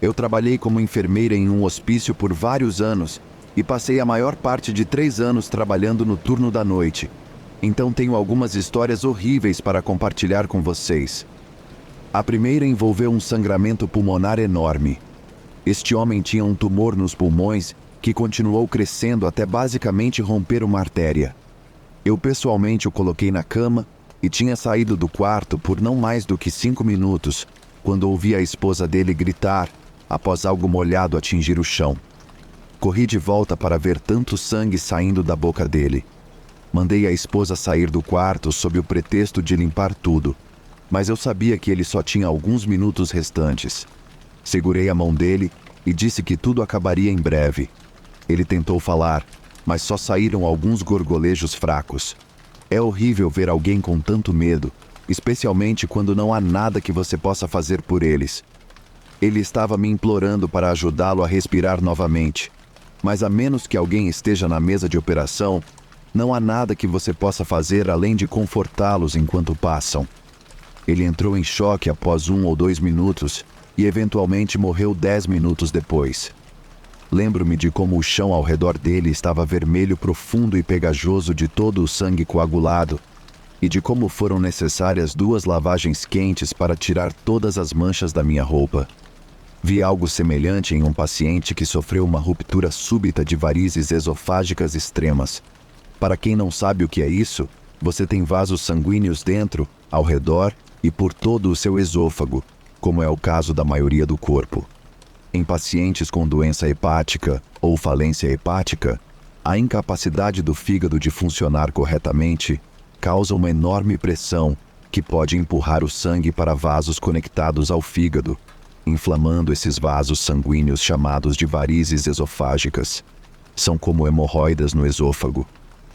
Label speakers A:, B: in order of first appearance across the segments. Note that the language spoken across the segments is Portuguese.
A: Eu trabalhei como enfermeira em um hospício por vários anos e passei a maior parte de 3 anos trabalhando no turno da noite. Então tenho algumas histórias horríveis para compartilhar com vocês. A primeira envolveu um sangramento pulmonar enorme. Este homem tinha um tumor nos pulmões que continuou crescendo até basicamente romper uma artéria. Eu pessoalmente o coloquei na cama e tinha saído do quarto por não mais do que 5 minutos, quando ouvi a esposa dele gritar após algo molhado atingir o chão. Corri de volta para ver tanto sangue saindo da boca dele. Mandei a esposa sair do quarto sob o pretexto de limpar tudo, mas eu sabia que ele só tinha alguns minutos restantes. Segurei a mão dele e disse que tudo acabaria em breve. Ele tentou falar, mas só saíram alguns gorgolejos fracos. É horrível ver alguém com tanto medo, especialmente quando não há nada que você possa fazer por eles. Ele estava me implorando para ajudá-lo a respirar novamente, mas a menos que alguém esteja na mesa de operação, não há nada que você possa fazer além de confortá-los enquanto passam. Ele entrou em choque após 1 ou 2 minutos e eventualmente morreu 10 minutos depois. Lembro-me de como o chão ao redor dele estava vermelho profundo e pegajoso de todo o sangue coagulado, e de como foram necessárias 2 lavagens quentes para tirar todas as manchas da minha roupa. Vi algo semelhante em um paciente que sofreu uma ruptura súbita de varizes esofágicas extremas. Para quem não sabe o que é isso, você tem vasos sanguíneos dentro, ao redor e por todo o seu esôfago, como é o caso da maioria do corpo. Em pacientes com doença hepática ou falência hepática, a incapacidade do fígado de funcionar corretamente causa uma enorme pressão que pode empurrar o sangue para vasos conectados ao fígado, inflamando esses vasos sanguíneos chamados de varizes esofágicas. São como hemorroidas no esôfago.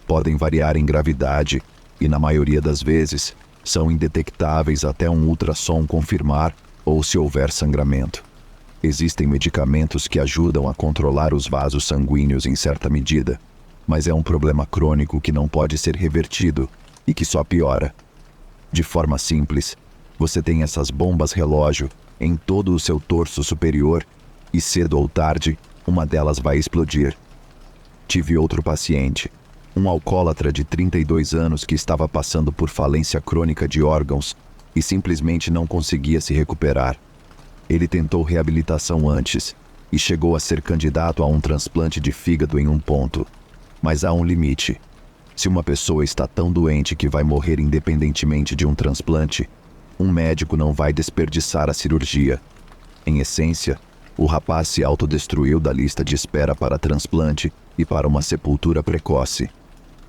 A: Podem variar em gravidade e, na maioria das vezes, são indetectáveis até um ultrassom confirmar ou se houver sangramento. Existem medicamentos que ajudam a controlar os vasos sanguíneos em certa medida, mas é um problema crônico que não pode ser revertido e que só piora. De forma simples, você tem essas bombas relógio em todo o seu torso superior e cedo ou tarde, uma delas vai explodir. Tive outro paciente, um alcoólatra de 32 anos que estava passando por falência crônica de órgãos e simplesmente não conseguia se recuperar. Ele tentou reabilitação antes e chegou a ser candidato a um transplante de fígado em um ponto. Mas há um limite. Se uma pessoa está tão doente que vai morrer independentemente de um transplante, um médico não vai desperdiçar a cirurgia. Em essência, o rapaz se autodestruiu da lista de espera para transplante e para uma sepultura precoce.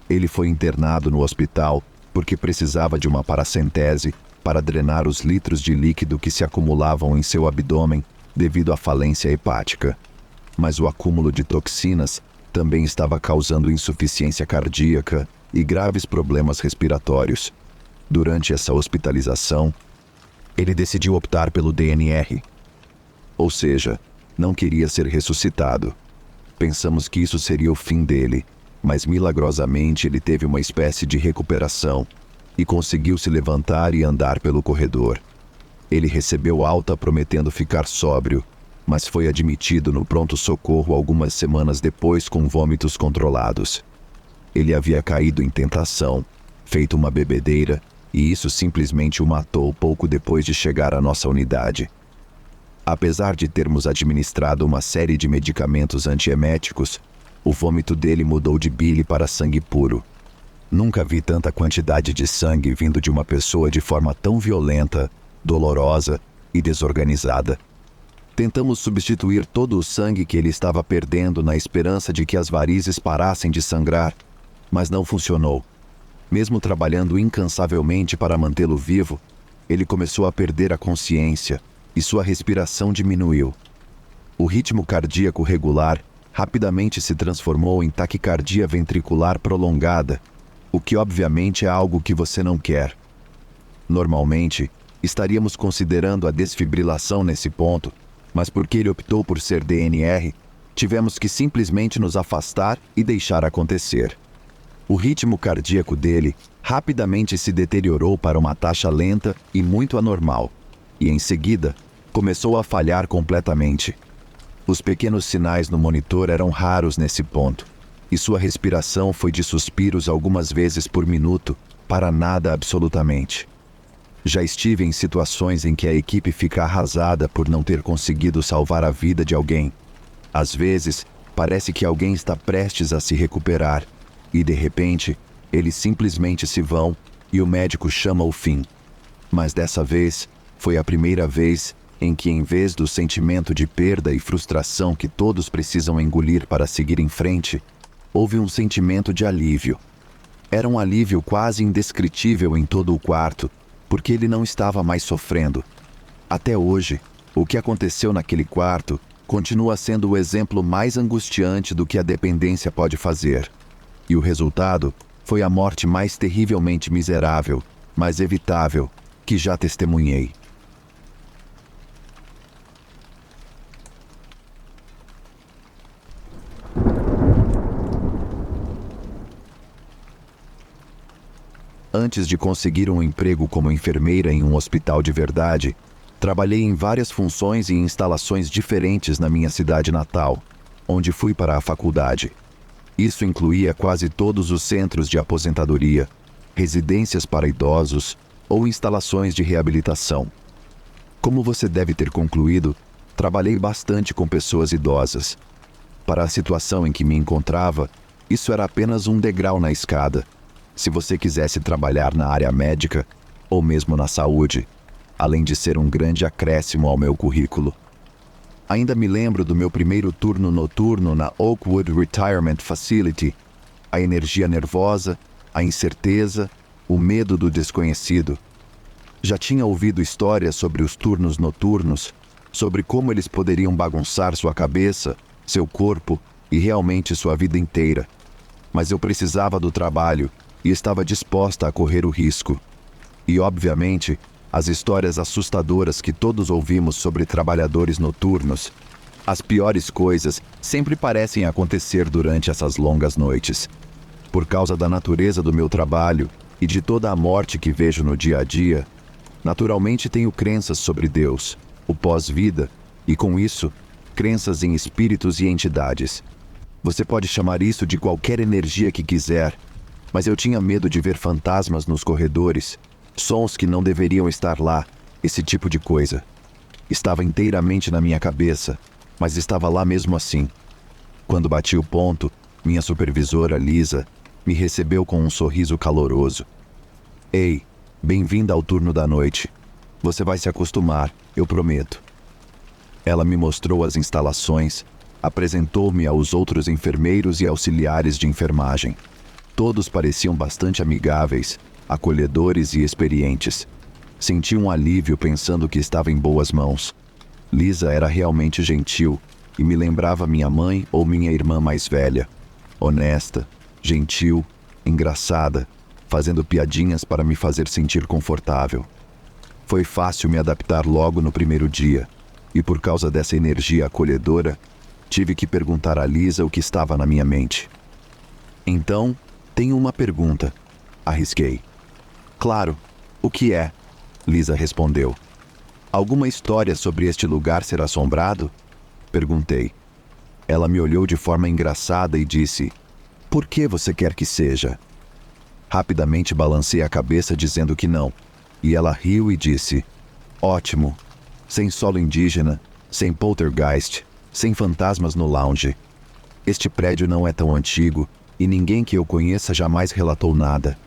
A: Ele foi internado no hospital porque precisava de uma paracentese para drenar os litros de líquido que se acumulavam em seu abdômen devido à falência hepática. Mas o acúmulo de toxinas também estava causando insuficiência cardíaca e graves problemas respiratórios. Durante essa hospitalização, ele decidiu optar pelo DNR. Ou seja, não queria ser ressuscitado. Pensamos que isso seria o fim dele, mas milagrosamente ele teve uma espécie de recuperação e conseguiu se levantar e andar pelo corredor. Ele recebeu alta prometendo ficar sóbrio, mas foi admitido no pronto-socorro algumas semanas depois com vômitos controlados. Ele havia caído em tentação, feito uma bebedeira, e isso simplesmente o matou pouco depois de chegar à nossa unidade. Apesar de termos administrado uma série de medicamentos antieméticos, o vômito dele mudou de bile para sangue puro. Nunca vi tanta quantidade de sangue vindo de uma pessoa de forma tão violenta, dolorosa e desorganizada. Tentamos substituir todo o sangue que ele estava perdendo na esperança de que as varizes parassem de sangrar, mas não funcionou. Mesmo trabalhando incansavelmente para mantê-lo vivo, ele começou a perder a consciência e sua respiração diminuiu. O ritmo cardíaco regular rapidamente se transformou em taquicardia ventricular prolongada, o que obviamente é algo que você não quer. Normalmente, estaríamos considerando a desfibrilação nesse ponto, mas porque ele optou por ser DNR, tivemos que simplesmente nos afastar e deixar acontecer. O ritmo cardíaco dele rapidamente se deteriorou para uma taxa lenta e muito anormal, e em seguida, Começou a falhar completamente. Os pequenos sinais no monitor eram raros nesse ponto, e sua respiração foi de suspiros algumas vezes por minuto, para nada absolutamente. Já estive em situações em que a equipe fica arrasada por não ter conseguido salvar a vida de alguém. Às vezes, parece que alguém está prestes a se recuperar, e de repente, eles simplesmente se vão e o médico chama o fim. Mas dessa vez, foi a primeira vez em que, em vez do sentimento de perda e frustração que todos precisam engolir para seguir em frente, houve um sentimento de alívio. Era um alívio quase indescritível em todo o quarto, porque ele não estava mais sofrendo. Até hoje, o que aconteceu naquele quarto continua sendo o exemplo mais angustiante do que a dependência pode fazer. E o resultado foi a morte mais terrivelmente miserável, mas evitável, que já testemunhei. Antes de conseguir um emprego como enfermeira em um hospital de verdade, trabalhei em várias funções e instalações diferentes na minha cidade natal, onde fui para a faculdade. Isso incluía quase todos os centros de aposentadoria, residências para idosos ou instalações de reabilitação. Como você deve ter concluído, trabalhei bastante com pessoas idosas. Para a situação em que me encontrava, isso era apenas um degrau na escada. Se você quisesse trabalhar na área médica ou mesmo na saúde, além de ser um grande acréscimo ao meu currículo. Ainda me lembro do meu primeiro turno noturno na Oakwood Retirement Facility. A energia nervosa, a incerteza, o medo do desconhecido. Já tinha ouvido histórias sobre os turnos noturnos, sobre como eles poderiam bagunçar sua cabeça, seu corpo e realmente sua vida inteira. Mas eu precisava do trabalho e estava disposta a correr o risco. E, obviamente, as histórias assustadoras que todos ouvimos sobre trabalhadores noturnos. As piores coisas sempre parecem acontecer durante essas longas noites. Por causa da natureza do meu trabalho e de toda a morte que vejo no dia a dia, naturalmente tenho crenças sobre Deus, o pós-vida, e com isso, crenças em espíritos e entidades. Você pode chamar isso de qualquer energia que quiser, mas eu tinha medo de ver fantasmas nos corredores, sons que não deveriam estar lá, esse tipo de coisa. Estava inteiramente na minha cabeça, mas estava lá mesmo assim. Quando bati o ponto, minha supervisora, Lisa, me recebeu com um sorriso caloroso. Ei, bem-vinda ao turno da noite. Você vai se acostumar, eu prometo. Ela me mostrou as instalações, apresentou-me aos outros enfermeiros e auxiliares de enfermagem. Todos pareciam bastante amigáveis, acolhedores e experientes. Senti um alívio pensando que estava em boas mãos. Lisa era realmente gentil e me lembrava minha mãe ou minha irmã mais velha. Honesta, gentil, engraçada, fazendo piadinhas para me fazer sentir confortável. Foi fácil me adaptar logo no primeiro dia, e por causa dessa energia acolhedora, tive que perguntar a Lisa o que estava na minha mente. Então, tenho uma pergunta, arrisquei. Claro, o que é? Lisa respondeu. Alguma história sobre este lugar ser assombrado? Perguntei. Ela me olhou de forma engraçada e disse: por que você quer que seja? Rapidamente balancei a cabeça dizendo que não, e ela riu e disse: ótimo, sem solo indígena, sem poltergeist, sem fantasmas no lounge. Este prédio não é tão antigo e ninguém que eu conheça jamais relatou nada.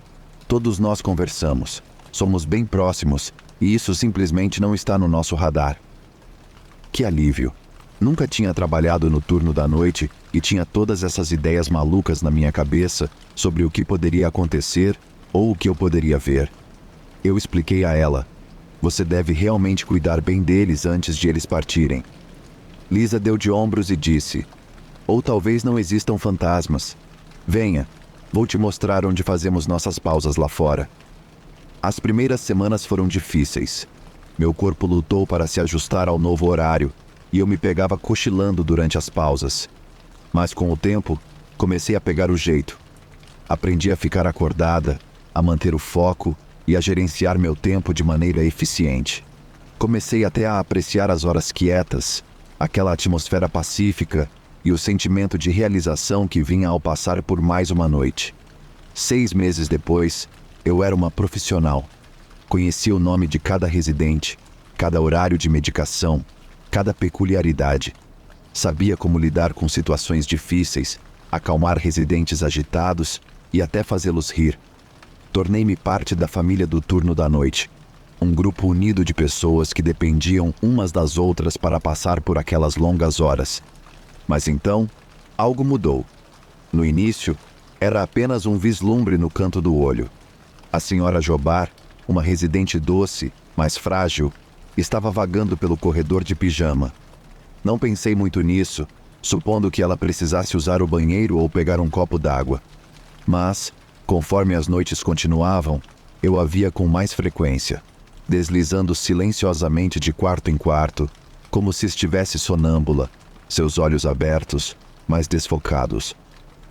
A: Todos nós conversamos, somos bem próximos e isso simplesmente não está no nosso radar. Que alívio! Nunca tinha trabalhado no turno da noite e tinha todas essas ideias malucas na minha cabeça sobre o que poderia acontecer ou o que eu poderia ver. Eu expliquei a ela: você deve realmente cuidar bem deles antes de eles partirem. Lisa deu de ombros e disse: ou talvez não existam fantasmas. Venha, vou te mostrar onde fazemos nossas pausas lá fora. As primeiras semanas foram difíceis. Meu corpo lutou para se ajustar ao novo horário e eu me pegava cochilando durante as pausas. Mas com o tempo, comecei a pegar o jeito. Aprendi a ficar acordada, a manter o foco e a gerenciar meu tempo de maneira eficiente. Comecei até a apreciar as horas quietas, aquela atmosfera pacífica e o sentimento de realização que vinha ao passar por mais uma noite. 6 meses depois, eu era uma profissional. Conhecia o nome de cada residente, cada horário de medicação, cada peculiaridade. Sabia como lidar com situações difíceis, acalmar residentes agitados e até fazê-los rir. Tornei-me parte da família do turno da noite. Um grupo unido de pessoas que dependiam umas das outras para passar por aquelas longas horas. Mas então, algo mudou. No início, era apenas um vislumbre no canto do olho. A senhora Jobar, uma residente doce, mas frágil, estava vagando pelo corredor de pijama. Não pensei muito nisso, supondo que ela precisasse usar o banheiro ou pegar um copo d'água. Mas, conforme as noites continuavam, eu a via com mais frequência, deslizando silenciosamente de quarto em quarto, como se estivesse sonâmbula, seus olhos abertos, mas desfocados.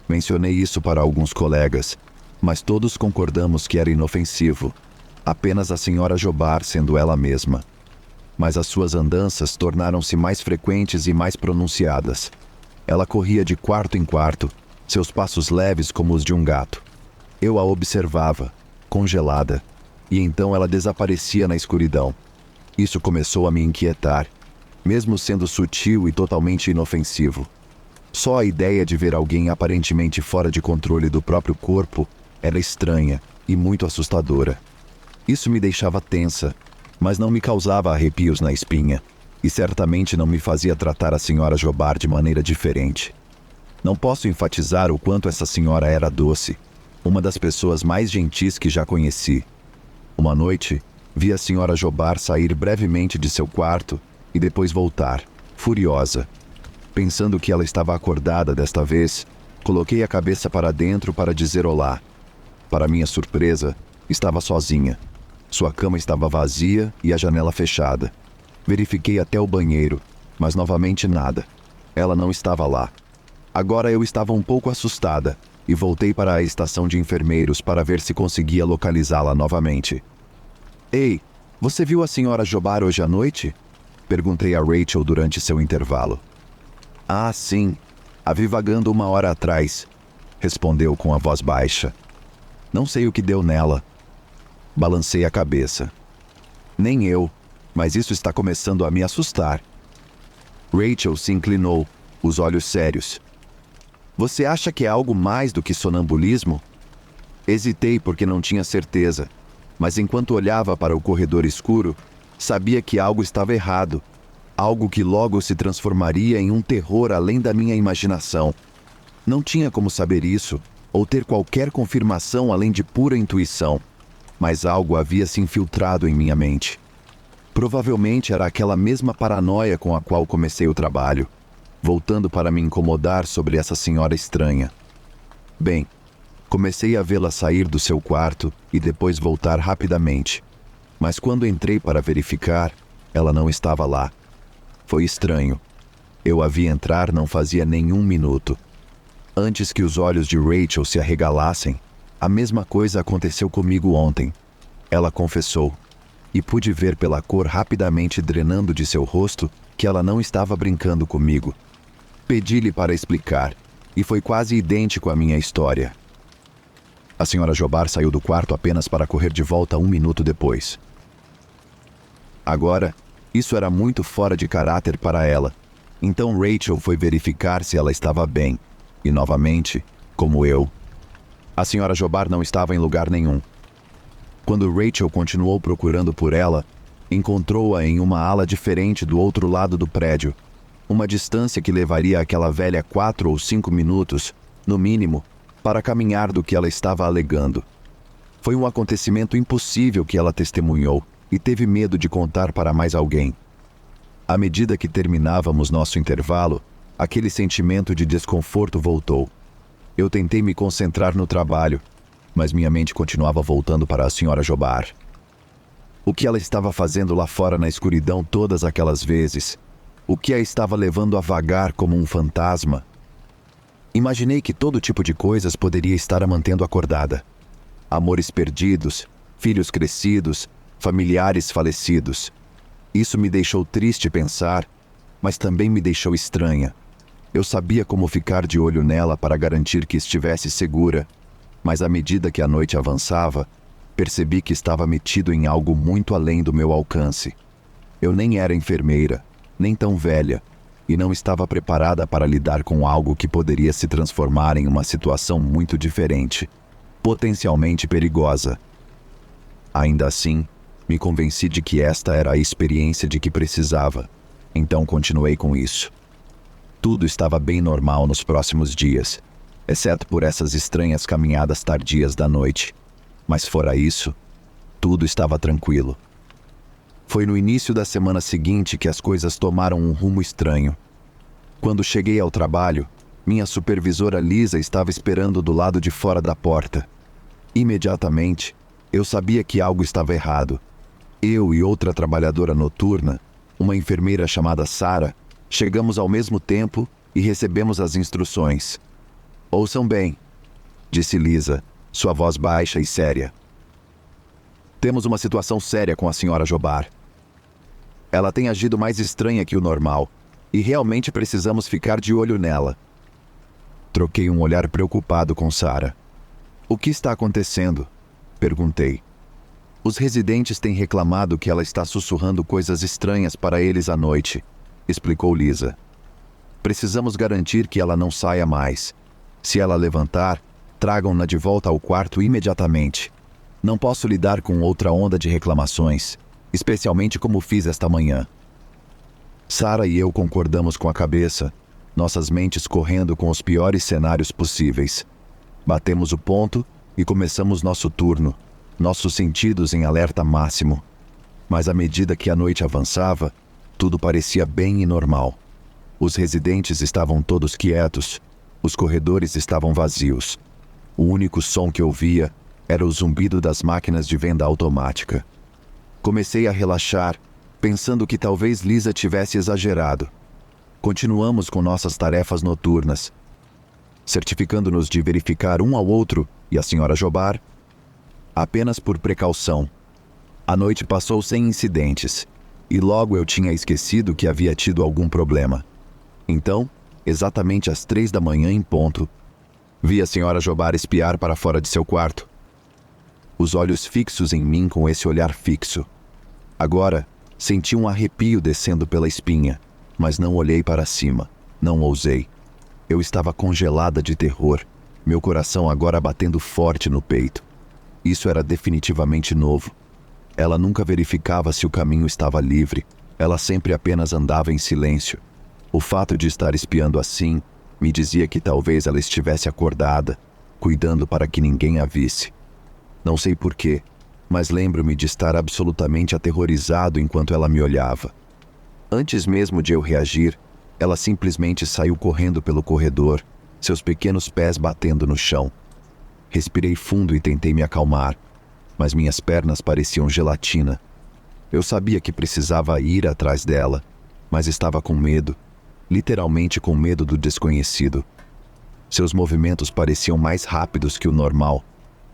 A: Mencionei isso para alguns colegas, mas todos concordamos que era inofensivo, apenas a senhora Jobar sendo ela mesma. Mas as suas andanças tornaram-se mais frequentes e mais pronunciadas. Ela corria de quarto em quarto, seus passos leves como os de um gato. Eu a observava, congelada, e então ela desaparecia na escuridão. Isso começou a me inquietar, mesmo sendo sutil e totalmente inofensivo. Só a ideia de ver alguém aparentemente fora de controle do próprio corpo era estranha e muito assustadora. Isso me deixava tensa, mas não me causava arrepios na espinha, e certamente não me fazia tratar a senhora Jobar de maneira diferente. Não posso enfatizar o quanto essa senhora era doce, uma das pessoas mais gentis que já conheci. Uma noite, vi a senhora Jobar sair brevemente de seu quarto e depois voltar, furiosa. Pensando que ela estava acordada desta vez, coloquei a cabeça para dentro para dizer olá. Para minha surpresa, estava sozinha. Sua cama estava vazia e a janela fechada. Verifiquei até o banheiro, mas novamente nada. Ela não estava lá. Agora eu estava um pouco assustada e voltei para a estação de enfermeiros para ver se conseguia localizá-la novamente. Ei, você viu a senhora Jobar hoje à noite? Perguntei a Rachel durante seu intervalo. Ah, sim. A vi vagando 1 hora atrás, respondeu com a voz baixa. Não sei o que deu nela. Balancei a cabeça. Nem eu, mas isso está começando a me assustar. Rachel se inclinou, os olhos sérios. Você acha que é algo mais do que sonambulismo? Hesitei porque não tinha certeza, mas enquanto olhava para o corredor escuro, sabia que algo estava errado, algo que logo se transformaria em um terror além da minha imaginação. Não tinha como saber isso, ou ter qualquer confirmação além de pura intuição, mas algo havia se infiltrado em minha mente. Provavelmente era aquela mesma paranoia com a qual comecei o trabalho, voltando para me incomodar sobre essa senhora estranha. Bem, comecei a vê-la sair do seu quarto e depois voltar rapidamente. Mas quando entrei para verificar, ela não estava lá. Foi estranho. Eu a vi entrar não fazia nenhum minuto. Antes que os olhos de Rachel se arregalassem, a mesma coisa aconteceu comigo ontem. Ela confessou, e pude ver pela cor rapidamente drenando de seu rosto que ela não estava brincando comigo. Pedi-lhe para explicar, e foi quase idêntico à minha história. A senhora Jobar saiu do quarto apenas para correr de volta 1 minuto depois. Agora, isso era muito fora de caráter para ela. Então Rachel foi verificar se ela estava bem. E novamente, como eu, a senhora Jobar não estava em lugar nenhum. Quando Rachel continuou procurando por ela, encontrou-a em uma ala diferente do outro lado do prédio. Uma distância que levaria aquela velha 4 ou 5 minutos, no mínimo, para caminhar do que ela estava alegando. Foi um acontecimento impossível que ela testemunhou e teve medo de contar para mais alguém. À medida que terminávamos nosso intervalo, aquele sentimento de desconforto voltou. Eu tentei me concentrar no trabalho, mas minha mente continuava voltando para a senhora Jobar. O que ela estava fazendo lá fora na escuridão todas aquelas vezes? O que a estava levando a vagar como um fantasma? Imaginei que todo tipo de coisas poderia estar a mantendo acordada. Amores perdidos, filhos crescidos, familiares falecidos. Isso me deixou triste pensar, mas também me deixou estranha. Eu sabia como ficar de olho nela para garantir que estivesse segura, mas à medida que a noite avançava, percebi que estava metido em algo muito além do meu alcance. Eu nem era enfermeira, nem tão velha, e não estava preparada para lidar com algo que poderia se transformar em uma situação muito diferente, potencialmente perigosa. Ainda assim, me convenci de que esta era a experiência de que precisava, então continuei com isso. Tudo estava bem normal nos próximos dias, exceto por essas estranhas caminhadas tardias da noite. Mas fora isso, tudo estava tranquilo. Foi no início da semana seguinte que as coisas tomaram um rumo estranho. Quando cheguei ao trabalho, minha supervisora Lisa estava esperando do lado de fora da porta. Imediatamente, eu sabia que algo estava errado. Eu e outra trabalhadora noturna, uma enfermeira chamada Sarah, chegamos ao mesmo tempo e recebemos as instruções. "Ouçam bem", disse Lisa, sua voz baixa e séria. "Temos uma situação séria com a senhora Jobar. Ela tem agido mais estranha que o normal, e realmente precisamos ficar de olho nela." Troquei um olhar preocupado com Sarah. "O que está acontecendo?" perguntei. "Os residentes têm reclamado que ela está sussurrando coisas estranhas para eles à noite", explicou Lisa. "Precisamos garantir que ela não saia mais. Se ela levantar, tragam-na de volta ao quarto imediatamente. Não posso lidar com outra onda de reclamações, especialmente como fiz esta manhã." Sarah e eu concordamos com a cabeça, nossas mentes correndo com os piores cenários possíveis. Batemos o ponto e começamos nosso turno, nossos sentidos em alerta máximo. Mas à medida que a noite avançava, tudo parecia bem e normal. Os residentes estavam todos quietos, os corredores estavam vazios. O único som que ouvia era o zumbido das máquinas de venda automática. Comecei a relaxar, pensando que talvez Lisa tivesse exagerado. Continuamos com nossas tarefas noturnas, certificando-nos de verificar um ao outro e a senhora Jobar, apenas por precaução. A noite passou sem incidentes, e logo eu tinha esquecido que havia tido algum problema. Então, exatamente às 3 da manhã em ponto, vi a senhora Jobar espiar para fora de seu quarto. Os olhos fixos em mim com esse olhar fixo. Agora, senti um arrepio descendo pela espinha, mas não olhei para cima, não ousei. Eu estava congelada de terror, meu coração agora batendo forte no peito. Isso era definitivamente novo. Ela nunca verificava se o caminho estava livre, ela sempre apenas andava em silêncio. O fato de estar espiando assim me dizia que talvez ela estivesse acordada, cuidando para que ninguém a visse. Não sei porquê, mas lembro-me de estar absolutamente aterrorizado enquanto ela me olhava. Antes mesmo de eu reagir, ela simplesmente saiu correndo pelo corredor, seus pequenos pés batendo no chão. Respirei fundo e tentei me acalmar, mas minhas pernas pareciam gelatina. Eu sabia que precisava ir atrás dela, mas estava com medo, literalmente com medo do desconhecido. Seus movimentos pareciam mais rápidos que o normal,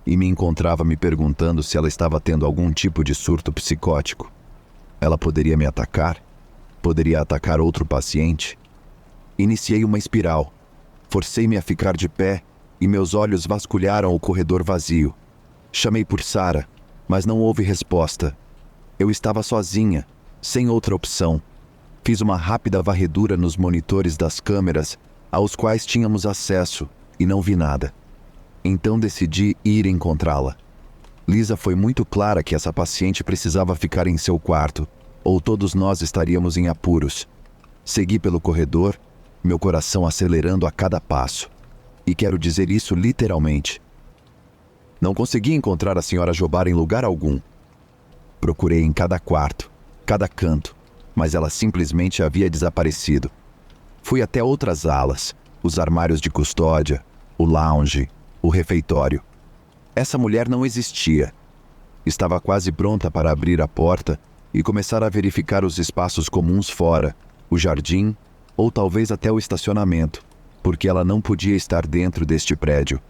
A: e me encontrava me perguntando se ela estava tendo algum tipo de surto psicótico. Ela poderia me atacar? Poderia atacar outro paciente? Iniciei uma espiral. Forcei-me a ficar de pé e meus olhos vasculharam o corredor vazio. Chamei por Sarah, mas não houve resposta. Eu estava sozinha, sem outra opção. Fiz uma rápida varredura nos monitores das câmeras aos quais tínhamos acesso e não vi nada. Então decidi ir encontrá-la. Lisa foi muito clara que essa paciente precisava ficar em seu quarto, ou todos nós estaríamos em apuros. Segui pelo corredor, meu coração acelerando a cada passo. E quero dizer isso literalmente. Não consegui encontrar a senhora Jobar em lugar algum. Procurei em cada quarto, cada canto, mas ela simplesmente havia desaparecido. Fui até outras alas, os armários de custódia, o lounge, o refeitório. Essa mulher não existia. Estava quase pronta para abrir a porta e começar a verificar os espaços comuns fora, o jardim ou talvez até o estacionamento, porque ela não podia estar dentro deste prédio.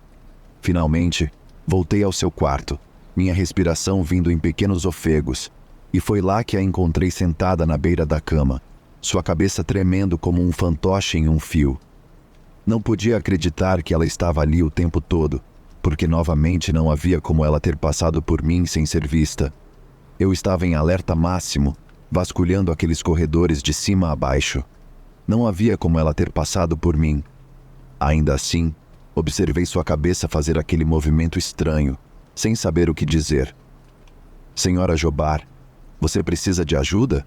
A: Finalmente, voltei ao seu quarto, minha respiração vindo em pequenos ofegos. E foi lá que a encontrei sentada na beira da cama, sua cabeça tremendo como um fantoche em um fio. Não podia acreditar que ela estava ali o tempo todo, porque novamente não havia como ela ter passado por mim sem ser vista. Eu estava em alerta máximo, vasculhando aqueles corredores de cima a baixo. Não havia como ela ter passado por mim. Ainda assim, observei sua cabeça fazer aquele movimento estranho, sem saber o que dizer. Senhora Jobar, você precisa de ajuda?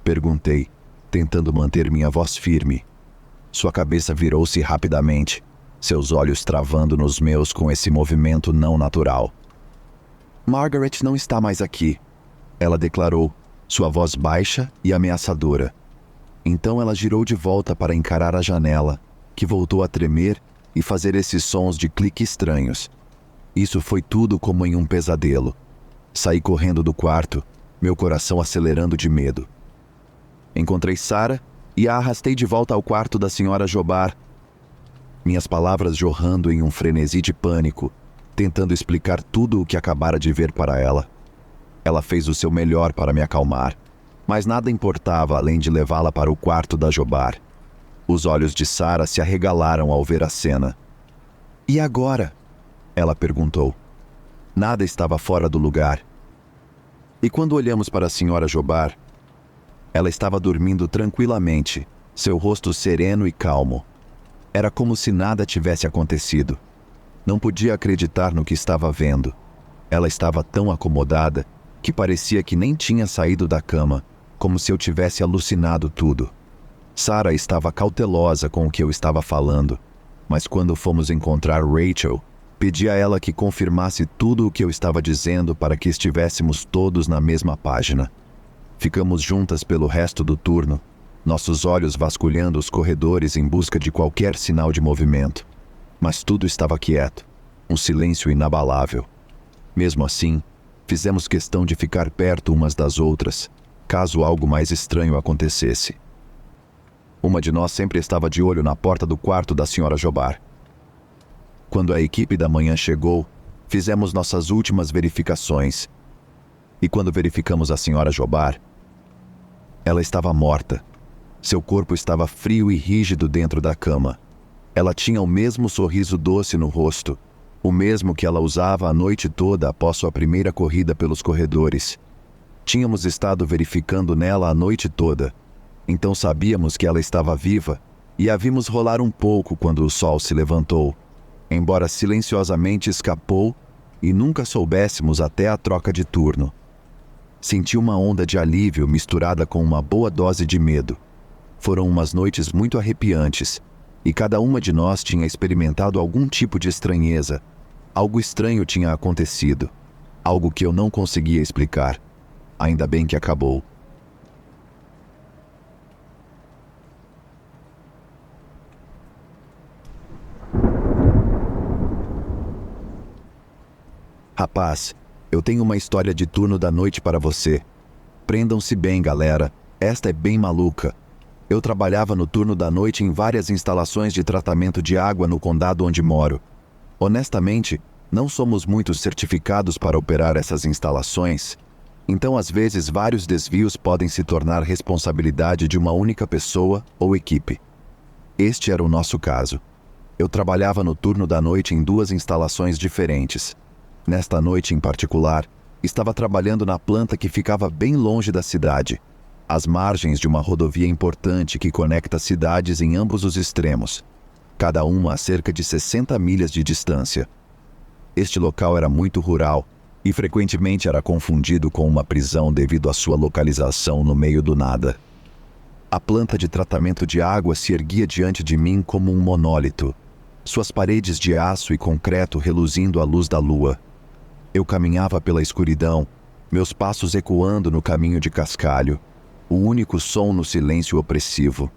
A: Perguntei, tentando manter minha voz firme. Sua cabeça virou-se rapidamente, seus olhos travando nos meus com esse movimento não natural. Margaret não está mais aqui, ela declarou, sua voz baixa e ameaçadora. Então ela girou de volta para encarar a janela, que voltou a tremer e fazer esses sons de clique estranhos. Isso foi tudo como em um pesadelo. Saí correndo do quarto, meu coração acelerando de medo. Encontrei Sarah e a arrastei de volta ao quarto da senhora Jobar. Minhas palavras jorrando em um frenesi de pânico, tentando explicar tudo o que acabara de ver para ela. Ela fez o seu melhor para me acalmar, mas nada importava além de levá-la para o quarto da Jobar. Os olhos de Sarah se arregalaram ao ver a cena. E agora? Ela perguntou. Nada estava fora do lugar. E quando olhamos para a senhora Jobar, ela estava dormindo tranquilamente, seu rosto sereno e calmo. Era como se nada tivesse acontecido. Não podia acreditar no que estava vendo. Ela estava tão acomodada que parecia que nem tinha saído da cama, como se eu tivesse alucinado tudo. Sarah estava cautelosa com o que eu estava falando, mas quando fomos encontrar Rachel, pedi a ela que confirmasse tudo o que eu estava dizendo para que estivéssemos todos na mesma página. Ficamos juntas pelo resto do turno, nossos olhos vasculhando os corredores em busca de qualquer sinal de movimento. Mas tudo estava quieto, um silêncio inabalável. Mesmo assim, fizemos questão de ficar perto umas das outras, caso algo mais estranho acontecesse. Uma de nós sempre estava de olho na porta do quarto da senhora Jobar. Quando a equipe da manhã chegou, fizemos nossas últimas verificações. E quando verificamos a senhora Jobar, ela estava morta. Seu corpo estava frio e rígido dentro da cama. Ela tinha o mesmo sorriso doce no rosto, o mesmo que ela usava a noite toda após sua primeira corrida pelos corredores. Tínhamos estado verificando nela a noite toda, então sabíamos que ela estava viva e a vimos rolar um pouco quando o sol se levantou, embora silenciosamente escapou e nunca soubéssemos até a troca de turno. Senti uma onda de alívio misturada com uma boa dose de medo. Foram umas noites muito arrepiantes, e cada uma de nós tinha experimentado algum tipo de estranheza. Algo estranho tinha acontecido, algo que eu não conseguia explicar. Ainda bem que acabou. Rapaz, eu tenho uma história de turno da noite para você. Prendam-se bem, galera. Esta é bem maluca. Eu trabalhava no turno da noite em várias instalações de tratamento de água no condado onde moro. Honestamente, não somos muito certificados para operar essas instalações. Então, às vezes, vários desvios podem se tornar responsabilidade de uma única pessoa ou equipe. Este era o nosso caso. Eu trabalhava no turno da noite em 2 instalações diferentes. Nesta noite em particular, estava trabalhando na planta que ficava bem longe da cidade, às margens de uma rodovia importante que conecta cidades em ambos os extremos, cada uma a cerca de 60 milhas de distância. Este local era muito rural e frequentemente era confundido com uma prisão devido à sua localização no meio do nada. A planta de tratamento de água se erguia diante de mim como um monólito, suas paredes de aço e concreto reluzindo à luz da lua. Eu caminhava pela escuridão, meus passos ecoando no caminho de cascalho, o único som no silêncio opressivo.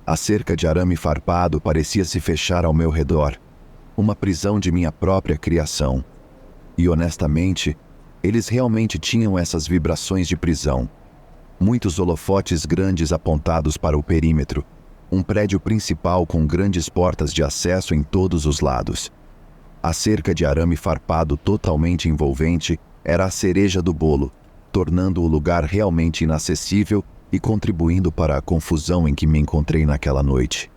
A: A cerca de arame farpado parecia se fechar ao meu redor, uma prisão de minha própria criação. E honestamente, eles realmente tinham essas vibrações de prisão. Muitos holofotes grandes apontados para o perímetro, um prédio principal com grandes portas de acesso em todos os lados. A cerca de arame farpado totalmente envolvente era a cereja do bolo, tornando o lugar realmente inacessível e contribuindo para a confusão em que me encontrei naquela noite.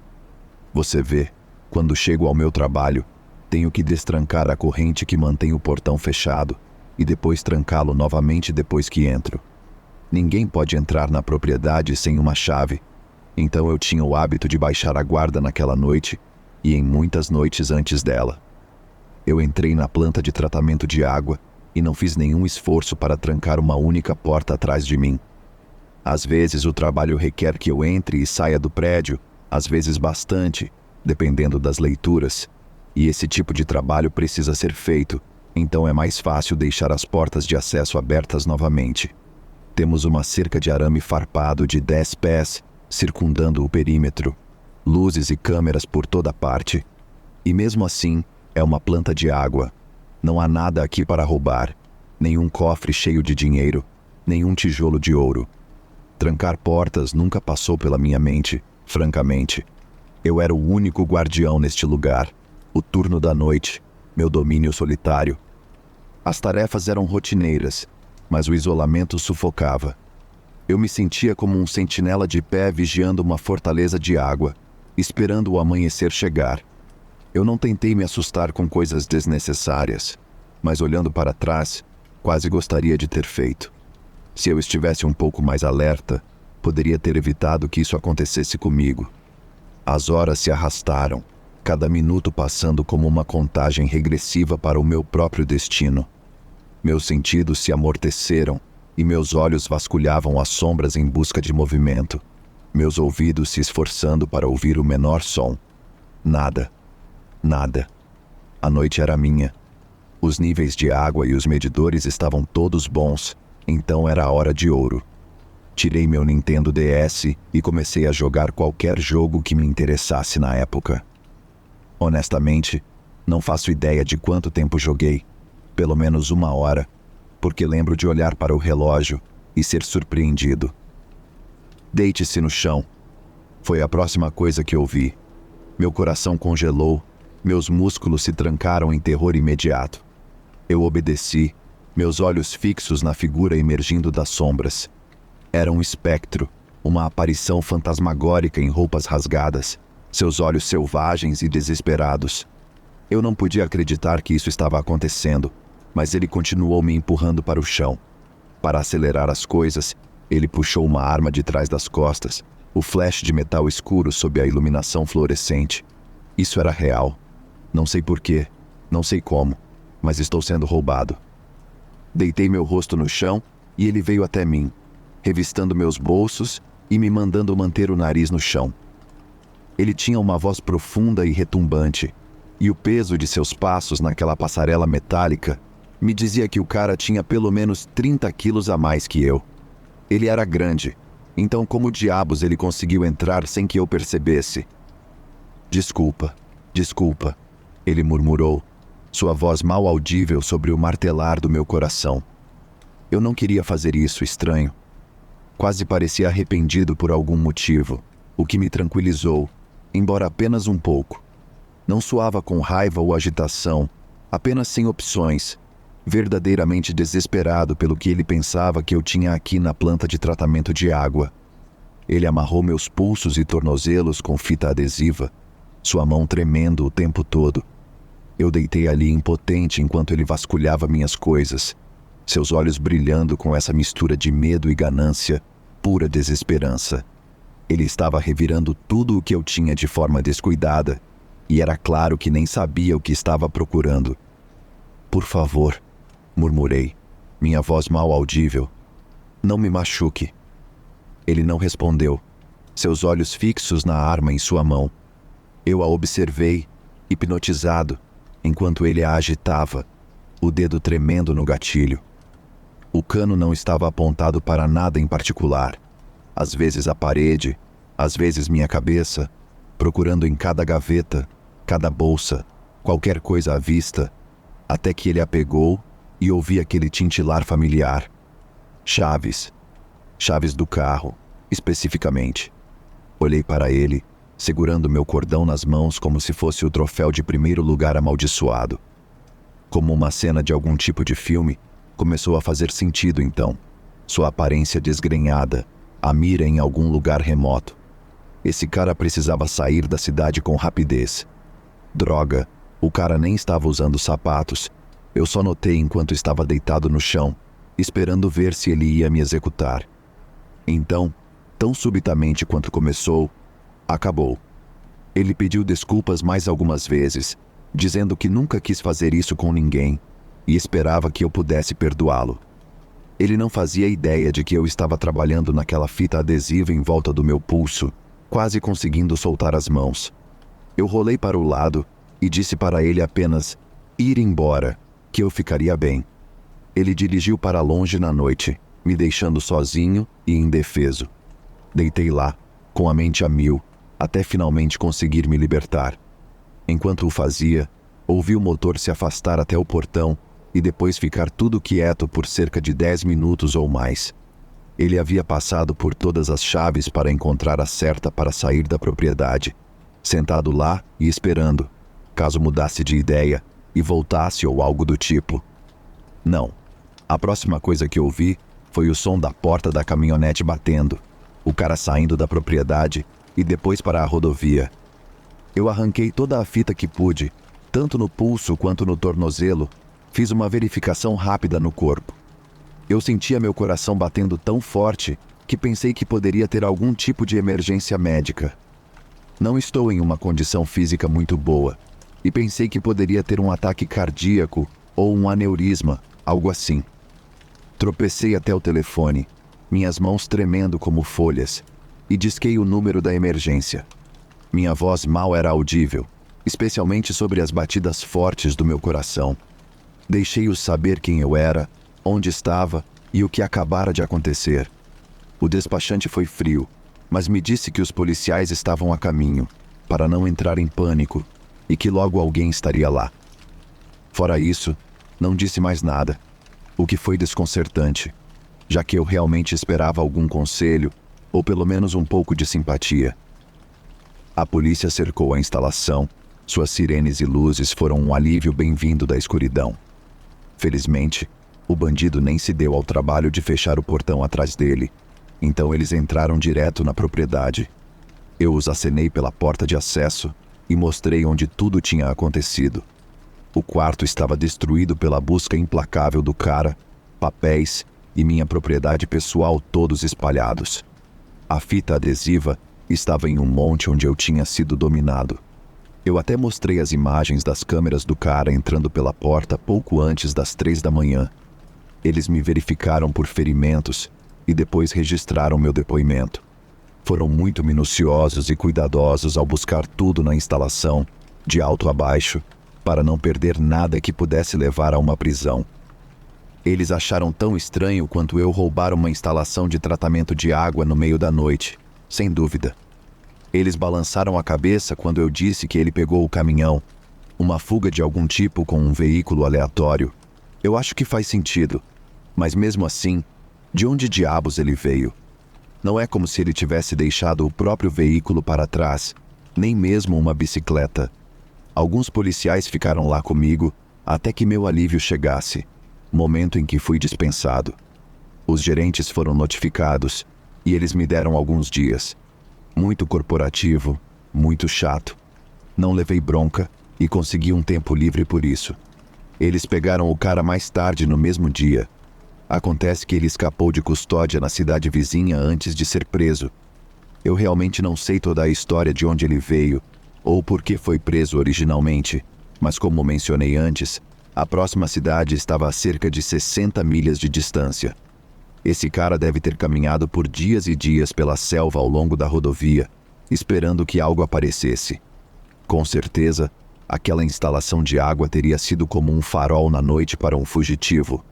A: Você vê, quando chego ao meu trabalho, tenho que destrancar a corrente que mantém o portão fechado e depois trancá-lo novamente depois que entro. Ninguém pode entrar na propriedade sem uma chave, então eu tinha o hábito de baixar a guarda naquela noite e em muitas noites antes dela. Eu entrei na planta de tratamento de água e não fiz nenhum esforço para trancar uma única porta atrás de mim. Às vezes o trabalho requer que eu entre e saia do prédio, às vezes bastante, dependendo das leituras, e esse tipo de trabalho precisa ser feito, então é mais fácil deixar as portas de acesso abertas novamente. Temos uma cerca de arame farpado de 10 pés, circundando o perímetro, luzes e câmeras por toda parte. E mesmo assim, é uma planta de água. Não há nada aqui para roubar, nenhum cofre cheio de dinheiro, nenhum tijolo de ouro. Trancar portas nunca passou pela minha mente, francamente. Eu era o único guardião neste lugar, o turno da noite, meu domínio solitário. As tarefas eram rotineiras, mas o isolamento sufocava. Eu me sentia como um sentinela de pé vigiando uma fortaleza de água, esperando o amanhecer chegar. Eu não tentei me assustar com coisas desnecessárias, mas olhando para trás, quase gostaria de ter feito. Se eu estivesse um pouco mais alerta, poderia ter evitado que isso acontecesse comigo. As horas se arrastaram, cada minuto passando como uma contagem regressiva para o meu próprio destino. Meus sentidos se amorteceram e meus olhos vasculhavam as sombras em busca de movimento, meus ouvidos se esforçando para ouvir o menor som. Nada. Nada. A noite era minha. Os níveis de água e os medidores estavam todos bons, então era a hora de ouro. Tirei meu Nintendo DS e comecei a jogar qualquer jogo que me interessasse na época. Honestamente, não faço ideia de quanto tempo joguei. Pelo menos 1 hora, porque lembro de olhar para o relógio e ser surpreendido. Deite-se no chão. Foi a próxima coisa que ouvi. Meu coração congelou, meus músculos se trancaram em terror imediato. Eu obedeci, meus olhos fixos na figura emergindo das sombras. Era um espectro, uma aparição fantasmagórica em roupas rasgadas, seus olhos selvagens e desesperados. Eu não podia acreditar que isso estava acontecendo, mas ele continuou me empurrando para o chão. Para acelerar as coisas, ele puxou uma arma de trás das costas, o flash de metal escuro sob a iluminação fluorescente. Isso era real. Não sei porquê, não sei como, mas estou sendo roubado. Deitei meu rosto no chão e ele veio até mim, revistando meus bolsos e me mandando manter o nariz no chão. Ele tinha uma voz profunda e retumbante, e o peso de seus passos naquela passarela metálica me dizia que o cara tinha pelo menos 30 quilos a mais que eu. Ele era grande, então como diabos ele conseguiu entrar sem que eu percebesse? Desculpa, desculpa, ele murmurou, sua voz mal audível sobre o martelar do meu coração. Eu não queria fazer isso, estranho. Quase parecia arrependido por algum motivo, o que me tranquilizou, embora apenas um pouco. Não soava com raiva ou agitação, apenas sem opções, verdadeiramente desesperado pelo que ele pensava que eu tinha aqui na planta de tratamento de água. Ele amarrou meus pulsos e tornozelos com fita adesiva, sua mão tremendo o tempo todo. Eu deitei ali impotente enquanto ele vasculhava minhas coisas, seus olhos brilhando com essa mistura de medo e ganância, pura desesperança. Ele estava revirando tudo o que eu tinha de forma descuidada, e era claro que nem sabia o que estava procurando. Por favor, murmurei, minha voz mal audível. Não me machuque. Ele não respondeu, seus olhos fixos na arma em sua mão. Eu a observei, hipnotizado, enquanto ele a agitava, o dedo tremendo no gatilho. O cano não estava apontado para nada em particular. Às vezes a parede, às vezes minha cabeça, procurando em cada gaveta, cada bolsa, qualquer coisa à vista, até que ele a pegou e ouvi aquele tintilar familiar. Chaves. Chaves do carro, especificamente. Olhei para ele, segurando meu cordão nas mãos como se fosse o troféu de primeiro lugar amaldiçoado. Como uma cena de algum tipo de filme, começou a fazer sentido então. sua aparência desgrenhada, a mira em algum lugar remoto. Esse cara precisava sair da cidade com rapidez. Droga, o cara nem estava usando sapatos. Eu só notei enquanto estava deitado no chão, esperando ver se ele ia me executar. Então, tão subitamente quanto começou, acabou. Ele pediu desculpas mais algumas vezes, dizendo que nunca quis fazer isso com ninguém e esperava que eu pudesse perdoá-lo. Ele não fazia ideia de que eu estava trabalhando naquela fita adesiva em volta do meu pulso, quase conseguindo soltar as mãos. Eu rolei para o lado e disse para ele apenas ir embora, que eu ficaria bem. Ele dirigiu para longe na noite, me deixando sozinho e indefeso. Deitei lá, com a mente a mil, até finalmente conseguir me libertar. Enquanto o fazia, ouvi o motor se afastar até o portão e depois ficar tudo quieto por cerca de 10 minutos ou mais. Ele havia passado por todas as chaves para encontrar a certa para sair da propriedade, sentado lá e esperando, caso mudasse de ideia e voltasse ou algo do tipo. Não. A próxima coisa que ouvi foi o som da porta da caminhonete batendo, o cara saindo da propriedade e depois para a rodovia. Eu arranquei toda a fita que pude, tanto no pulso quanto no tornozelo, fiz uma verificação rápida no corpo. Eu sentia meu coração batendo tão forte que pensei que poderia ter algum tipo de emergência médica. Não estou em uma condição física muito boa, e pensei que poderia ter um ataque cardíaco ou um aneurisma, algo assim. Tropecei até o telefone, minhas mãos tremendo como folhas, e disquei o número da emergência. Minha voz mal era audível, especialmente sobre as batidas fortes do meu coração. Deixei-os saber quem eu era, onde estava e o que acabara de acontecer. O despachante foi frio, mas me disse que os policiais estavam a caminho, para não entrar em pânico, e que logo alguém estaria lá. Fora isso, não disse mais nada, o que foi desconcertante, já que eu realmente esperava algum conselho, ou pelo menos um pouco de simpatia. A polícia cercou a instalação, suas sirenes e luzes foram um alívio bem-vindo da escuridão. Felizmente, o bandido nem se deu ao trabalho de fechar o portão atrás dele, então eles entraram direto na propriedade. Eu os acenei pela porta de acesso e mostrei onde tudo tinha acontecido. O quarto estava destruído pela busca implacável do cara, papéis e minha propriedade pessoal todos espalhados. A fita adesiva estava em um monte onde eu tinha sido dominado. Eu até mostrei as imagens das câmeras do cara entrando pela porta pouco antes das 3 da manhã. Eles me verificaram por ferimentos e depois registraram meu depoimento. Foram muito minuciosos e cuidadosos ao buscar tudo na instalação, de alto a baixo, para não perder nada que pudesse levar a uma prisão. Eles acharam tão estranho quanto eu roubar uma instalação de tratamento de água no meio da noite, sem dúvida. Eles balançaram a cabeça quando eu disse que ele pegou o caminhão, uma fuga de algum tipo com um veículo aleatório. Eu acho que faz sentido, mas mesmo assim, de onde diabos ele veio? Não é como se ele tivesse deixado o próprio veículo para trás, nem mesmo uma bicicleta. Alguns policiais ficaram lá comigo até que meu alívio chegasse, momento em que fui dispensado. Os gerentes foram notificados e eles me deram alguns dias. Muito corporativo, muito chato. Não levei bronca e consegui um tempo livre por isso. Eles pegaram o cara mais tarde no mesmo dia. Acontece que ele escapou de custódia na cidade vizinha antes de ser preso. Eu realmente não sei toda a história de onde ele veio ou por que foi preso originalmente, mas como mencionei antes, a próxima cidade estava a cerca de 60 milhas de distância. Esse cara deve ter caminhado por dias e dias pela selva ao longo da rodovia, esperando que algo aparecesse. Com certeza, aquela instalação de água teria sido como um farol na noite para um fugitivo.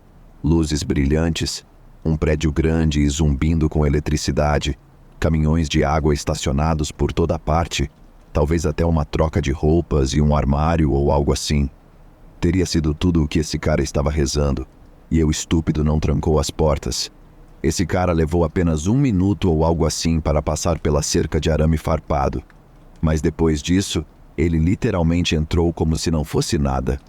A: Luzes brilhantes, um prédio grande e zumbindo com eletricidade, caminhões de água estacionados por toda parte, talvez até uma troca de roupas e um armário ou algo assim. Teria sido tudo o que esse cara estava rezando, e eu, estúpido, não trancou as portas. Esse cara levou apenas 1 minuto ou algo assim para passar pela cerca de arame farpado. Mas depois disso, ele literalmente entrou como se não fosse nada.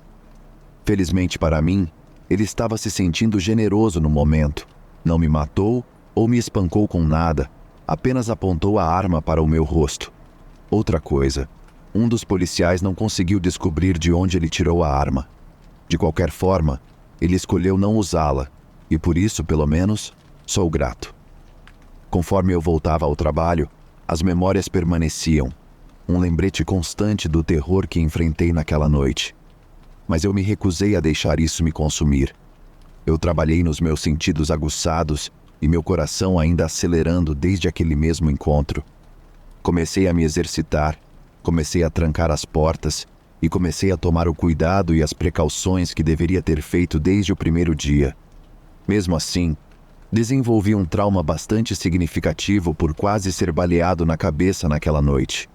A: Felizmente para mim, ele estava se sentindo generoso no momento. Não me matou ou me espancou com nada, apenas apontou a arma para o meu rosto. Outra coisa, um dos policiais não conseguiu descobrir de onde ele tirou a arma. De qualquer forma, ele escolheu não usá-la, e por isso, pelo menos, sou grato. Conforme eu voltava ao trabalho, as memórias permaneciam, um lembrete constante do terror que enfrentei naquela noite. Mas eu me recusei a deixar isso me consumir. Eu trabalhei nos meus sentidos aguçados e meu coração ainda acelerando desde aquele mesmo encontro. Comecei a me exercitar, comecei a trancar as portas e comecei a tomar o cuidado e as precauções que deveria ter feito desde o primeiro dia. Mesmo assim, desenvolvi um trauma bastante significativo por quase ser baleado na cabeça naquela noite.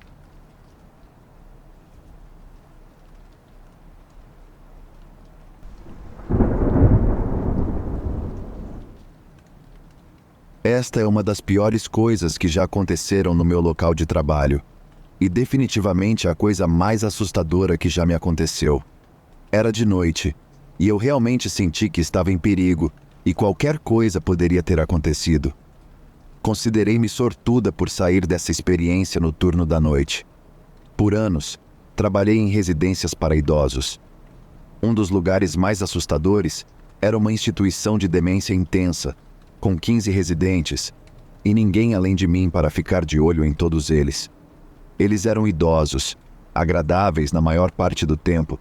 A: Esta é uma das piores coisas que já aconteceram no meu local de trabalho, e definitivamente a coisa mais assustadora que já me aconteceu. Era de noite, e eu realmente senti que estava em perigo, e qualquer coisa poderia ter acontecido. Considerei-me sortuda por sair dessa experiência no turno da noite. Por anos, trabalhei em residências para idosos. Um dos lugares mais assustadores era uma instituição de demência intensa, com 15 residentes, e ninguém além de mim para ficar de olho em todos eles. Eles eram idosos, agradáveis na maior parte do tempo,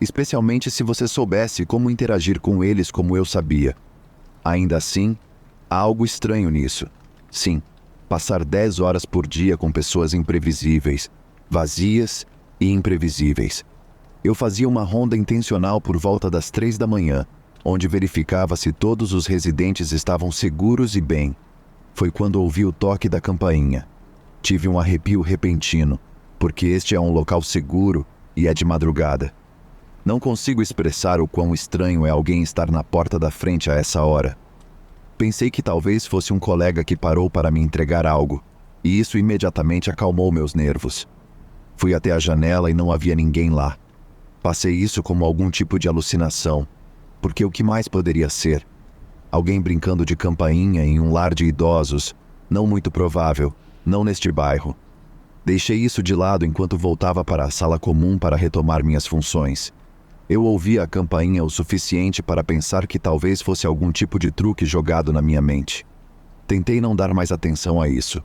A: especialmente se você soubesse como interagir com eles como eu sabia. Ainda assim, há algo estranho nisso. Sim, passar 10 horas por dia com pessoas imprevisíveis, vazias e imprevisíveis. Eu fazia uma ronda intencional por volta das 3 da manhã, onde verificava se todos os residentes estavam seguros e bem. Foi quando ouvi o toque da campainha. Tive um arrepio repentino, porque este é um local seguro e é de madrugada. Não consigo expressar o quão estranho é alguém estar na porta da frente a essa hora. Pensei que talvez fosse um colega que parou para me entregar algo, e isso imediatamente acalmou meus nervos. Fui até a janela e não havia ninguém lá. Passei isso como algum tipo de alucinação, porque o que mais poderia ser? Alguém brincando de campainha em um lar de idosos? Não muito provável, não neste bairro. Deixei isso de lado enquanto voltava para a sala comum para retomar minhas funções. Eu ouvia a campainha o suficiente para pensar que talvez fosse algum tipo de truque jogado na minha mente. Tentei não dar mais atenção a isso.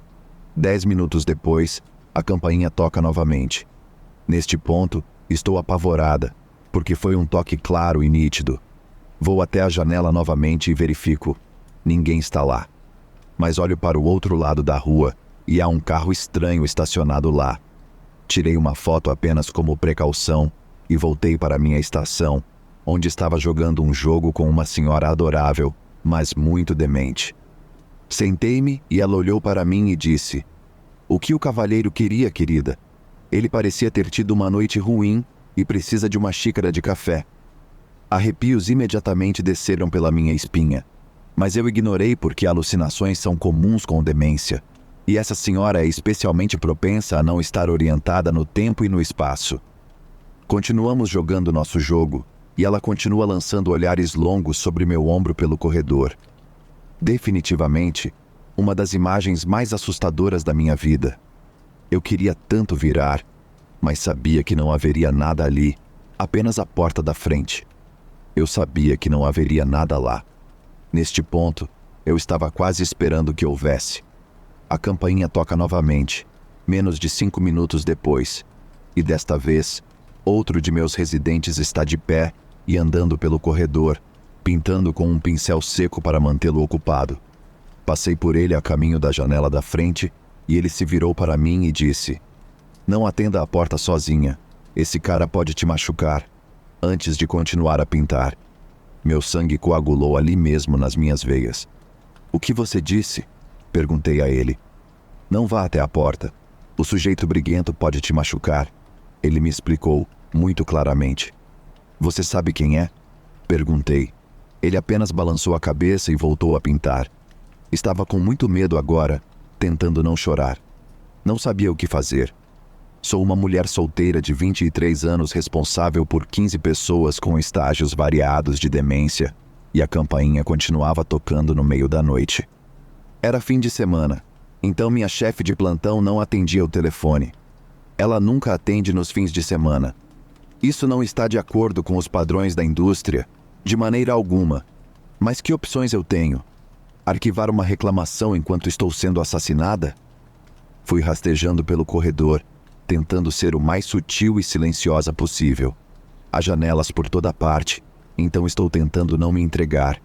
A: 10 minutos depois, a campainha toca novamente. Neste ponto, estou apavorada, porque foi um toque claro e nítido. Vou até a janela novamente e verifico. Ninguém está lá. Mas olho para o outro lado da rua e há um carro estranho estacionado lá. Tirei uma foto apenas como precaução e voltei para minha estação, onde estava jogando um jogo com uma senhora adorável, mas muito demente. Sentei-me e ela olhou para mim e disse: "O que o cavalheiro queria, querida? Ele parecia ter tido uma noite ruim e precisa de uma xícara de café." Arrepios imediatamente desceram pela minha espinha, mas eu ignorei porque alucinações são comuns com demência, e essa senhora é especialmente propensa a não estar orientada no tempo e no espaço. Continuamos jogando nosso jogo, e ela continua lançando olhares longos sobre meu ombro pelo corredor. Definitivamente, uma das imagens mais assustadoras da minha vida. Eu queria tanto virar, mas sabia que não haveria nada ali, apenas a porta da frente. Eu sabia que não haveria nada lá. Neste ponto, eu estava quase esperando que houvesse. A campainha toca novamente, menos de 5 minutos depois, e desta vez, outro de meus residentes está de pé e andando pelo corredor, pintando com um pincel seco para mantê-lo ocupado. Passei por ele a caminho da janela da frente e ele se virou para mim e disse: "Não atenda a porta sozinha. Esse cara pode te machucar." Antes de continuar a pintar, meu sangue coagulou ali mesmo nas minhas veias. "O que você disse?" Perguntei a ele. "Não vá até a porta. O sujeito briguento pode te machucar." Ele me explicou, muito claramente. "Você sabe quem é?" Perguntei. Ele apenas balançou a cabeça e voltou a pintar. Estava com muito medo agora, tentando não chorar. Não sabia o que fazer. Sou uma mulher solteira de 23 anos responsável por 15 pessoas com estágios variados de demência. e a campainha continuava tocando no meio da noite. Era fim de semana, então minha chefe de plantão não atendia o telefone. Ela nunca atende nos fins de semana. Isso não está de acordo com os padrões da indústria, de maneira alguma. Mas que opções eu tenho? Arquivar uma reclamação enquanto estou sendo assassinada? Fui rastejando pelo corredor, tentando ser o mais sutil e silenciosa possível. Há janelas por toda parte, então estou tentando não me entregar.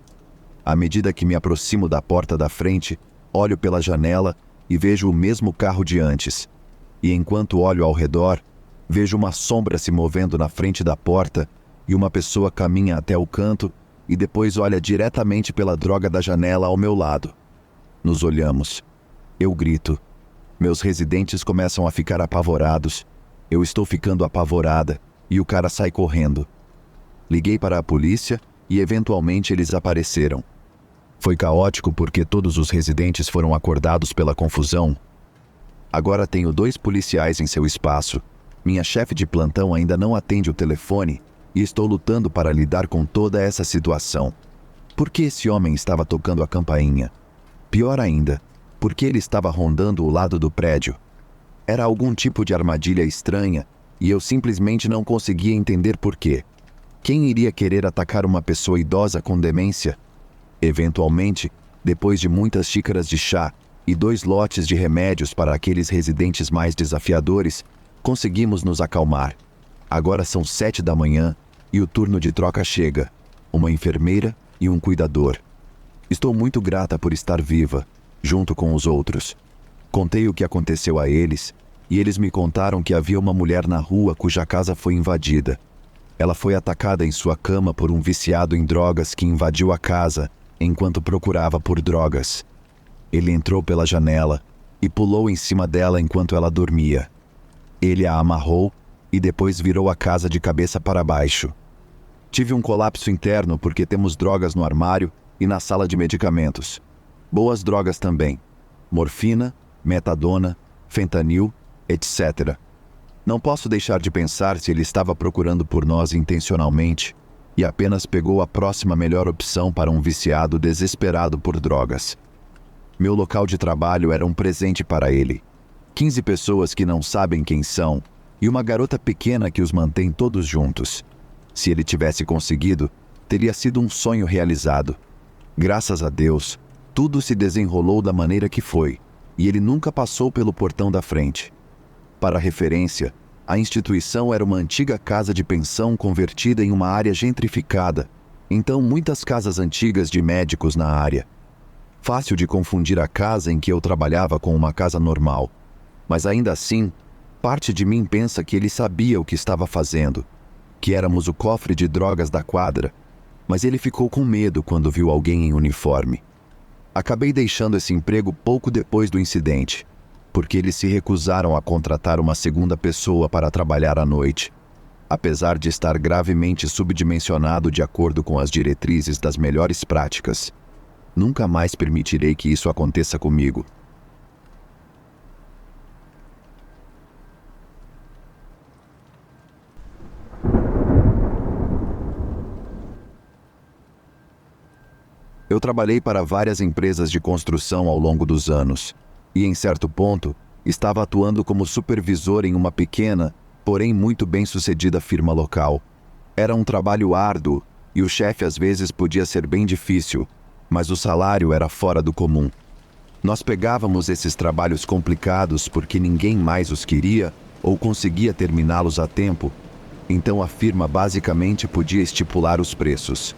A: À medida que me aproximo da porta da frente, olho pela janela e vejo o mesmo carro de antes. E enquanto olho ao redor, vejo uma sombra se movendo na frente da porta e uma pessoa caminha até o canto e depois olha diretamente pela droga da janela ao meu lado. Nos olhamos. Eu grito. Meus residentes começam a ficar apavorados. Eu estou ficando apavorada e o cara sai correndo. Liguei para a polícia e eventualmente eles apareceram. Foi caótico porque todos os residentes foram acordados pela confusão. Agora tenho 2 policiais em seu espaço. Minha chefe de plantão ainda não atende o telefone e estou lutando para lidar com toda essa situação. Por que esse homem estava tocando a campainha? Pior ainda, por que ele estava rondando o lado do prédio? Era algum tipo de armadilha estranha e eu simplesmente não conseguia entender por quê. Quem iria querer atacar uma pessoa idosa com demência? Eventualmente, depois de muitas xícaras de chá e 2 lotes de remédios para aqueles residentes mais desafiadores, conseguimos nos acalmar. Agora são 7 da manhã e o turno de troca chega. Uma enfermeira e um cuidador. Estou muito grata por estar viva, junto com os outros. Contei o que aconteceu a eles e eles me contaram que havia uma mulher na rua cuja casa foi invadida. Ela foi atacada em sua cama por um viciado em drogas que invadiu a casa enquanto procurava por drogas. Ele entrou pela janela e pulou em cima dela enquanto ela dormia. Ele a amarrou e depois virou a casa de cabeça para baixo. Tive um colapso interno porque temos drogas no armário e na sala de medicamentos. Boas drogas também. Morfina, metadona, fentanil, etc. Não posso deixar de pensar se ele estava procurando por nós intencionalmente e apenas pegou a próxima melhor opção para um viciado desesperado por drogas. Meu local de trabalho era um presente para ele. 15 pessoas que não sabem quem são e uma garota pequena que os mantém todos juntos. Se ele tivesse conseguido, teria sido um sonho realizado. Graças a Deus, tudo se desenrolou da maneira que foi, e ele nunca passou pelo portão da frente. Para referência, a instituição era uma antiga casa de pensão convertida em uma área gentrificada, então muitas casas antigas de médicos na área. Fácil de confundir a casa em que eu trabalhava com uma casa normal, mas ainda assim, parte de mim pensa que ele sabia o que estava fazendo, que éramos o cofre de drogas da quadra, mas ele ficou com medo quando viu alguém em uniforme. Acabei deixando esse emprego pouco depois do incidente, porque eles se recusaram a contratar uma segunda pessoa para trabalhar à noite, apesar de estar gravemente subdimensionado de acordo com as diretrizes das melhores práticas. Nunca mais permitirei que isso aconteça comigo. Eu trabalhei para várias empresas de construção ao longo dos anos, e em certo ponto, estava atuando como supervisor em uma pequena, porém muito bem-sucedida firma local. Era um trabalho árduo, e o chefe às vezes podia ser bem difícil, mas o salário era fora do comum. Nós pegávamos esses trabalhos complicados porque ninguém mais os queria ou conseguia terminá-los a tempo, então a firma basicamente podia estipular os preços.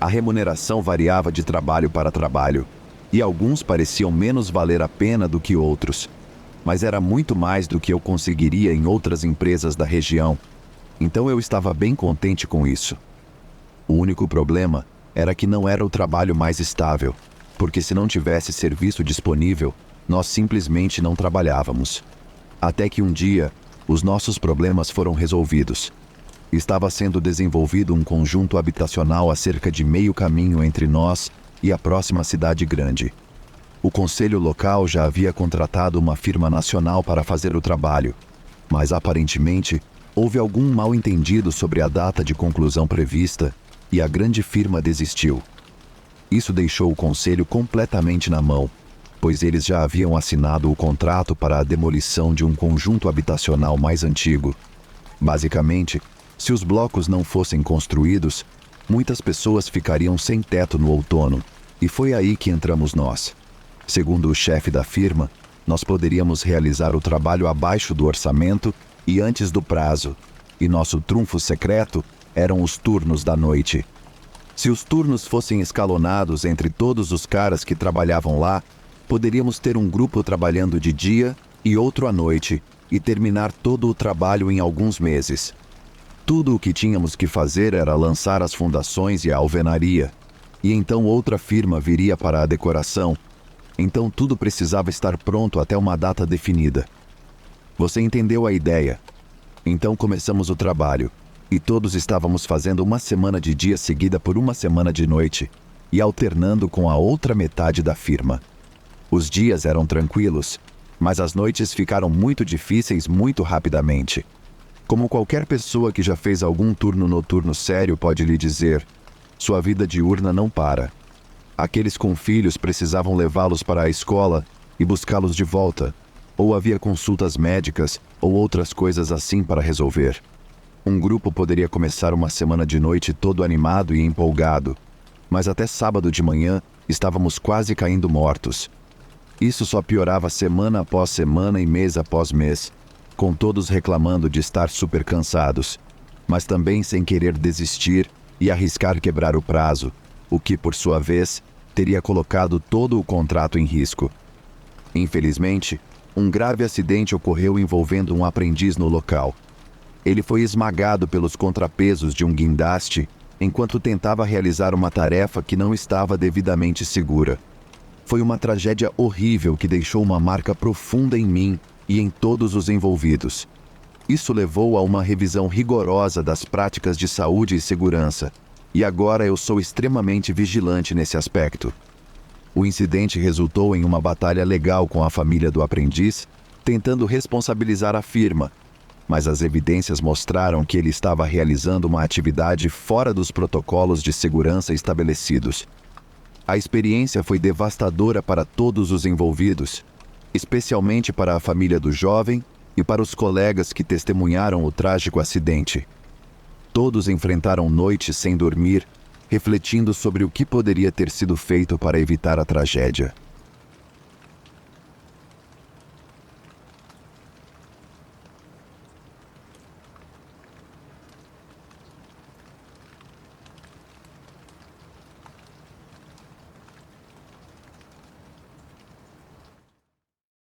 A: A remuneração variava de trabalho para trabalho, e alguns pareciam menos valer a pena do que outros, mas era muito mais do que eu conseguiria em outras empresas da região, então eu estava bem contente com isso. O único problema era que não era o trabalho mais estável, porque se não tivesse serviço disponível, nós simplesmente não trabalhávamos. Até que um dia, os nossos problemas foram resolvidos. Estava sendo desenvolvido um conjunto habitacional a cerca de meio caminho entre nós e a próxima cidade grande. O conselho local já havia contratado uma firma nacional para fazer o trabalho, mas aparentemente houve algum mal-entendido sobre a data de conclusão prevista e a grande firma desistiu. Isso deixou o conselho completamente na mão, pois eles já haviam assinado o contrato para a demolição de um conjunto habitacional mais antigo. Basicamente, se os blocos não fossem construídos, muitas pessoas ficariam sem teto no outono, e foi aí que entramos nós. Segundo o chefe da firma, nós poderíamos realizar o trabalho abaixo do orçamento e antes do prazo, e nosso trunfo secreto eram os turnos da noite. Se os turnos fossem escalonados entre todos os caras que trabalhavam lá, poderíamos ter um grupo trabalhando de dia e outro à noite e terminar todo o trabalho em alguns meses. Tudo o que tínhamos que fazer era lançar as fundações e a alvenaria, e então outra firma viria para a decoração. Então tudo precisava estar pronto até uma data definida. Você entendeu a ideia? Então começamos o trabalho, e todos estávamos fazendo uma semana de dia seguida por uma semana de noite, e alternando com a outra metade da firma. Os dias eram tranquilos, mas as noites ficaram muito difíceis muito rapidamente. Como qualquer pessoa que já fez algum turno noturno sério pode lhe dizer, sua vida diurna não para. Aqueles com filhos precisavam levá-los para a escola e buscá-los de volta, ou havia consultas médicas ou outras coisas assim para resolver. Um grupo poderia começar uma semana de noite todo animado e empolgado, mas até sábado de manhã estávamos quase caindo mortos. Isso só piorava semana após semana e mês após mês, com todos reclamando de estar super cansados, mas também sem querer desistir e arriscar quebrar o prazo, o que, por sua vez, teria colocado todo o contrato em risco. Infelizmente, um grave acidente ocorreu envolvendo um aprendiz no local. Ele foi esmagado pelos contrapesos de um guindaste enquanto tentava realizar uma tarefa que não estava devidamente segura. Foi uma tragédia horrível que deixou uma marca profunda em mim e em todos os envolvidos. Isso levou a uma revisão rigorosa das práticas de saúde e segurança, e agora eu sou extremamente vigilante nesse aspecto. O incidente resultou em uma batalha legal com a família do aprendiz, tentando responsabilizar a firma, mas as evidências mostraram que ele estava realizando uma atividade fora dos protocolos de segurança estabelecidos. A experiência foi devastadora para todos os envolvidos, especialmente para a família do jovem e para os colegas que testemunharam o trágico acidente. Todos enfrentaram noites sem dormir, refletindo sobre o que poderia ter sido feito para evitar a tragédia.